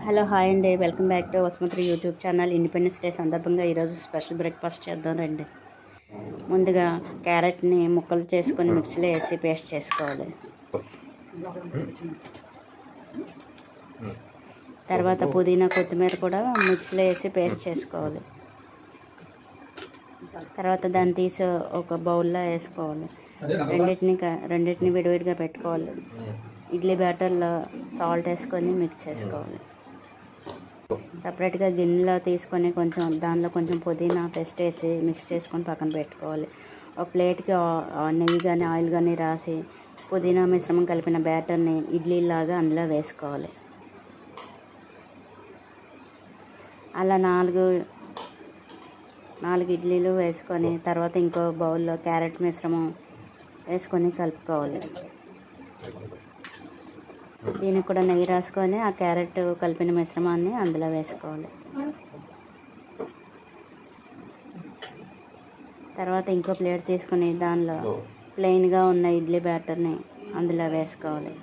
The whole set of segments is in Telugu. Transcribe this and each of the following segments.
హలో హాయ్ అండి, welcome back to Vasumathi YouTube channel. Independence day సందర్భంగా ఈరోజు స్పెషల్ బ్రేక్ఫాస్ట్ చేద్దాం రండి. ముందుగా క్యారెట్ని ముక్కలు చేసుకొని మిక్సీలో వేసి పేస్ట్ చేసుకోవాలి. తర్వాత పుదీనా కొత్తిమీర కూడా మిక్సీలో వేసి పేస్ట్ చేసుకోవాలి. తర్వాత దాన్ని తీసి ఒక బౌల్లో వేసుకోవాలి. రెండింటిని విడివిడిగా పెట్టుకోవాలి. ఇడ్లీ బ్యాటర్లో సాల్ట్ వేసుకొని మిక్స్ చేసుకోవాలి. సపరేట్గా గిన్నెలో తీసుకొని దానిలో కొంచెం పుదీనా పేస్ట్ వేసి మిక్స్ చేసుకొని పక్కన పెట్టుకోవాలి. ఒక ప్లేట్కి నెయ్యి కానీ ఆయిల్ కానీ రాసి పుదీనా మిశ్రమం కలిపిన బ్యాటర్ని ఇడ్లీలాగా అందులో వేసుకోవాలి. అలా నాలుగు ఇడ్లీలు వేసుకొని తర్వాత ఇంకో బౌల్లో క్యారెట్ మిశ్రమం వేసుకొని కలుపుకోవాలి. దీనికి కూడా నెయ్యి రాసుకొని ఆ క్యారెట్ కలిపిన మిశ్రమాన్ని అందులో వేసుకోవాలి. తర్వాత ఇంకో ప్లేట్ తీసుకొని దానిలో ప్లెయిన్గా ఉన్న ఇడ్లీ బ్యాటర్ని అందులో వేసుకోవాలి.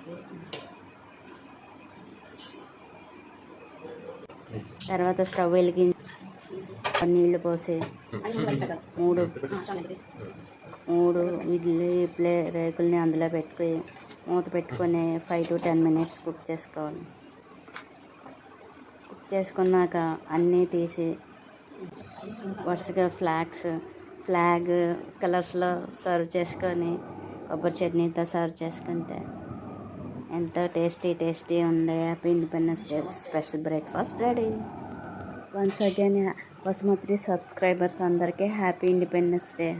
తర్వాత స్టవ్ వెలిగించి నీళ్లు పోసి మూడు ఇడ్లీ రేకుల్ని అందులో పెట్టుకొని మూత పెట్టుకొని 5 to 10 minutes కుక్ చేసుకోవాలి. కుక్ చేసుకున్నాక అన్నీ తీసి వరుసగా ఫ్లాగ్ కలర్స్లో సర్వ్ చేసుకొని కొబ్బరి చట్నీతో సర్వ్ చేసుకుంటే ఎంతో టేస్టీ ఉంది. Happy independence day special breakfast ready. Once again Vasumathi subscribers అందరికీ హ్యాపీ ఇండిపెండెన్స్ డే.